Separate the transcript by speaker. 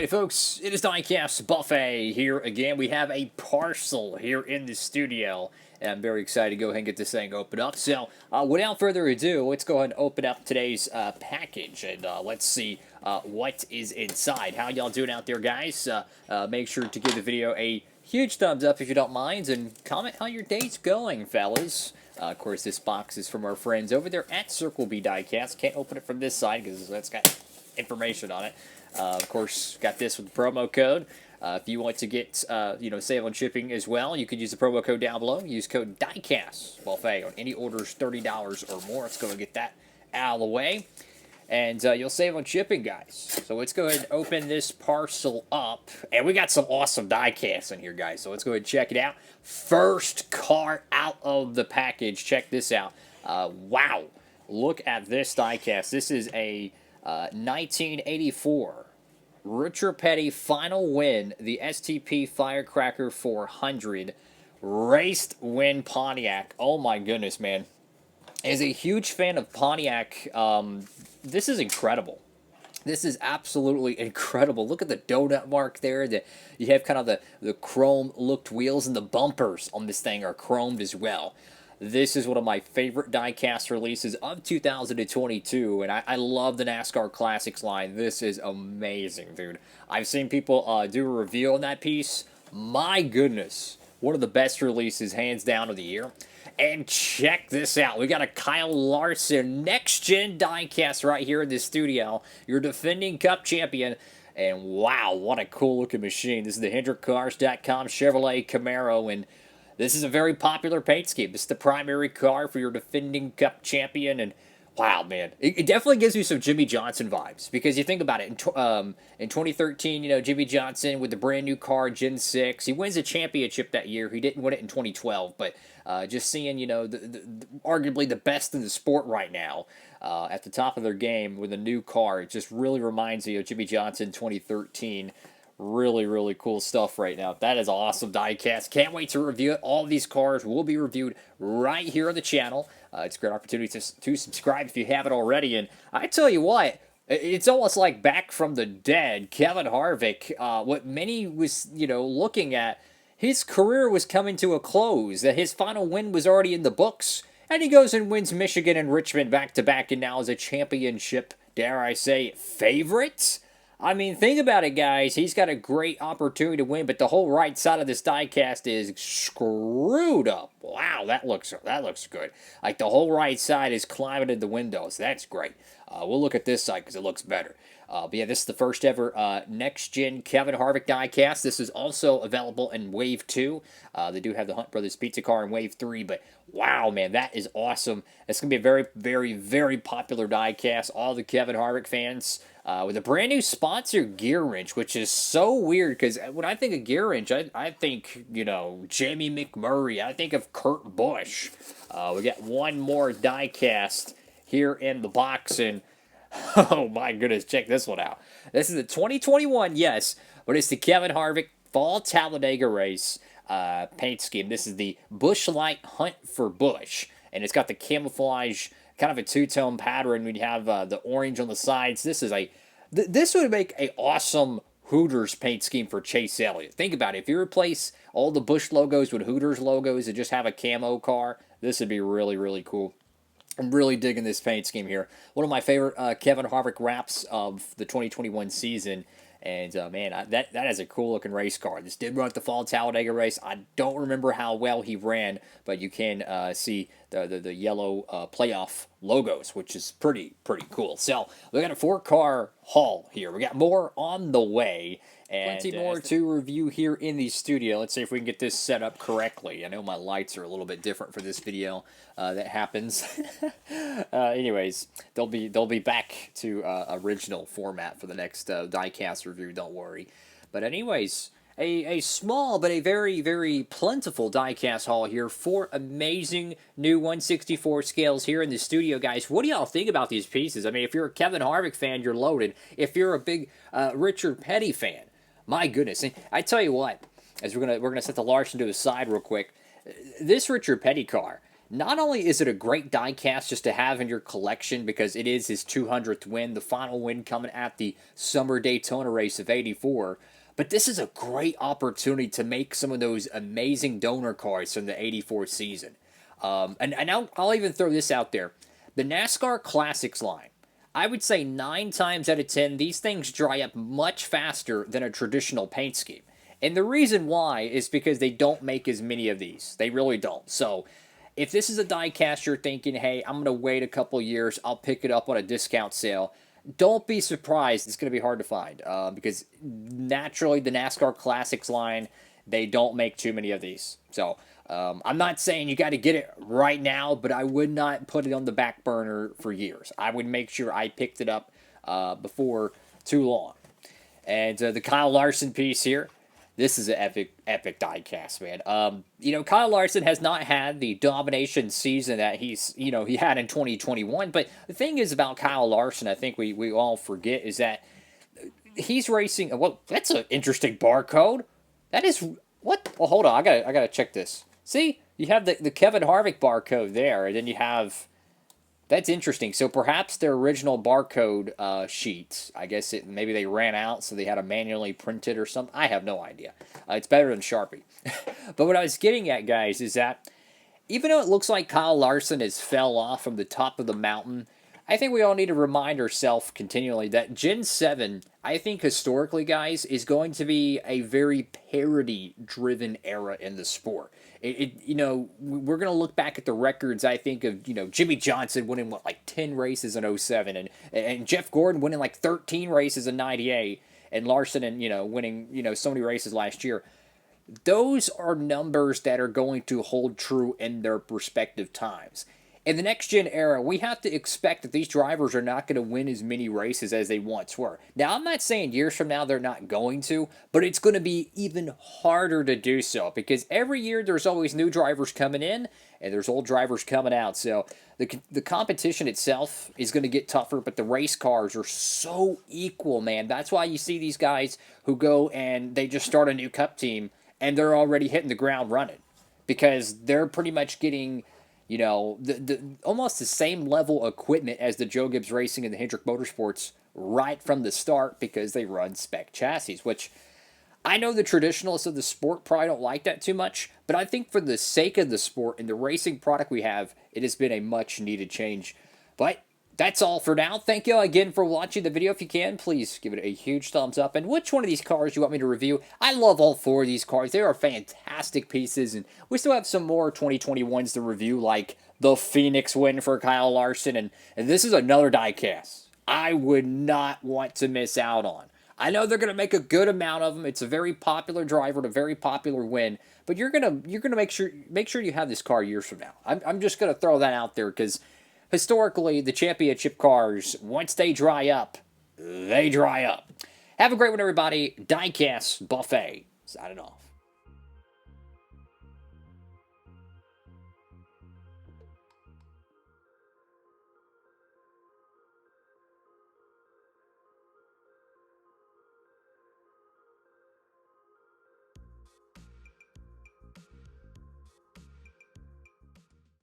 Speaker 1: Alrighty, folks, it is Diecastbuffet here again. We have a parcel here in the studio, and I'm very excited to go ahead and get this thing opened up. So, without further ado, let's go ahead and open up today's package, and let's see what is inside. How y'all doing out there, guys? Make sure to give the video a huge thumbs up if you don't mind, and comment how your day's going, fellas. Of course, this box is from our friends over there at Circle B Diecast. Can't open it from this side because that's got information on it. Of course, got this with the promo code. If you want to get, save on shipping as well, you can use the promo code down below. Use code DIECASTbuffet on any orders $30 or more. Let's go and get that out of the way. And you'll save on shipping, guys. So let's go ahead and open this parcel up. And we got some awesome die-casts in here, guys. So let's go ahead and check it out. First car out of the package. Check this out. Wow. Look at this die-cast. This is a 1984 Richard Petty final win, the STP Firecracker 400 raced win Pontiac. Oh my goodness, man. As a huge fan of Pontiac, this is incredible. This is absolutely incredible. Look at the donut mark there. You have kind of the chrome-looked wheels, and the bumpers on this thing are chromed as well. This is one of my favorite die-cast releases of 2022, and I love the NASCAR Classics line. This is amazing, dude. I've seen people do a review on that piece. My goodness, one of the best releases, hands down, of the year. And check this out. We got a Kyle Larson next-gen die-cast right here in the studio. Your defending Cup champion. And wow, what a cool-looking machine. This is the HendrickCars.com Chevrolet Camaro, and this is a very popular paint scheme. This is the primary car for your defending Cup champion, and wow, man. It definitely gives me some Jimmy Johnson vibes, because you think about it, in 2013, Jimmy Johnson with the brand new car, Gen 6, he wins a championship that year. He didn't win it in 2012, but just seeing, arguably the best in the sport right now, at the top of their game with a new car, it just really reminds me of Jimmy Johnson 2013. Really, really cool stuff right now. That is awesome die-cast. Can't wait to review it. All of these cars will be reviewed right here on the channel. It's a great opportunity to subscribe if you haven't already. And I tell you what, it's almost like back from the dead. Kevin Harvick, what many was, looking at, his career was coming to a close. That his final win was already in the books. And he goes and wins Michigan and Richmond back-to-back, and now is a championship, dare I say, favorite? I mean, think about it, guys. He's got a great opportunity to win, but the whole right side of this die-cast is screwed up. Wow, that looks good. Like, the whole right side is climbing in the windows. That's great. We'll look at this side because it looks better. But yeah, this is the first ever next-gen Kevin Harvick die-cast. This is also available in Wave 2. They do have the Hunt Brothers Pizza car in Wave 3, but wow, man, that is awesome. It's going to be a very, very, very popular die-cast. All the Kevin Harvick fans, with a brand new sponsor, Gear Wrench, which is so weird because when I think of Gear Wrench, I think, Jamie McMurray. I think of Kurt Busch. We got one more die-cast here in the box, and oh my goodness, check this one out. This is the 2021, yes, but it's the Kevin Harvick Fall Talladega Race paint scheme. This is the Busch Light Hunt for Busch, and it's got the camouflage, kind of a two-tone pattern. We have the orange on the sides. This would make an awesome Hooters paint scheme for Chase Elliott. Think about it. If you replace all the Busch logos with Hooters logos and just have a camo car, this would be really, really cool. I'm really digging this paint scheme here. One of my favorite Kevin Harvick wraps of the 2021 season. And, man, that is a cool-looking race car. This did run at the Fall Talladega race. I don't remember how well he ran, but you can see the yellow playoff logos, which is pretty cool. So, we got a 4-car haul here. We got more on the way. And plenty more to review here in the studio. Let's see if we can get this set up correctly. I know my lights are a little bit different for this video. That happens. Anyways, they'll be back to original format for the next diecast review. Don't worry. But anyways, a small but a very, very plentiful diecast haul here. 4 amazing new 1/64 scales here in the studio, guys. What do y'all think about these pieces? I mean, if you're a Kevin Harvick fan, you're loaded. If you're a big Richard Petty fan, my goodness. And I tell you what, as we're gonna set the Larson to the side real quick. This Richard Petty car, not only is it a great diecast just to have in your collection because it is his 200th win, the final win coming at the Summer Daytona race of '84, but this is a great opportunity to make some of those amazing donor cards from the '84 season. And I'll even throw this out there. The NASCAR Classics line, I would say 9 times out of 10, these things dry up much faster than a traditional paint scheme. And the reason why is because they don't make as many of these. They really don't. So if this is a diecast you're thinking, hey, I'm going to wait a couple years, I'll pick it up on a discount sale, don't be surprised. It's going to be hard to find because naturally the NASCAR Classics line, they don't make too many of these. So I'm not saying you got to get it right now, but I would not put it on the back burner for years. I would make sure I picked it up before too long. And the Kyle Larson piece here, this is an epic diecast, man. You know, Kyle Larson has not had the domination season that he had in 2021. But the thing is about Kyle Larson, I think we all forget, is that he's racing. Well, that's an interesting barcode. That is what? Well, hold on. I gotta check this. See, you have the Kevin Harvick barcode there, and then you have. That's interesting. So perhaps their original barcode sheets, I guess maybe they ran out, so they had to manually print it or something. I have no idea. It's better than Sharpie. But what I was getting at, guys, is that even though it looks like Kyle Larson has fell off from the top of the mountain, I think we all need to remind ourselves continually that Gen 7, I think historically, guys, is going to be a very parody-driven era in the sport. You know, we're going to look back at the records, I think, of, you know, Jimmy Johnson winning, what, like 10 races in '07, and Jeff Gordon winning like 13 races in '98, and Larson, and, you know, winning, you know, so many races last year. Those are numbers that are going to hold true in their respective times. In the next-gen era, we have to expect that these drivers are not going to win as many races as they once were. Now, I'm not saying years from now they're not going to, but it's going to be even harder to do so because every year there's always new drivers coming in and there's old drivers coming out. So the competition itself is going to get tougher, but the race cars are so equal, man. That's why you see these guys who go and they just start a new Cup team and they're already hitting the ground running because they're pretty much getting, you know, the almost the same level equipment as the Joe Gibbs Racing and the Hendrick Motorsports right from the start because they run spec chassis, which I know the traditionalists of the sport probably don't like that too much, but I think for the sake of the sport and the racing product we have, it has been a much needed change. But that's all for now. Thank you again for watching the video. If you can, please give it a huge thumbs up. And which one of these cars you want me to review? I love all 4 of these cars. They are fantastic pieces. And we still have some more 2021s to review, like the Phoenix win for Kyle Larson. And this is another diecast I would not want to miss out on. I know they're going to make a good amount of them. It's a very popular driver and a very popular win. But you're gonna make sure you have this car years from now. I'm just going to throw that out there because historically, the championship cars, once they dry up, they dry up. Have a great one, everybody. Diecastbuffet. Signing off.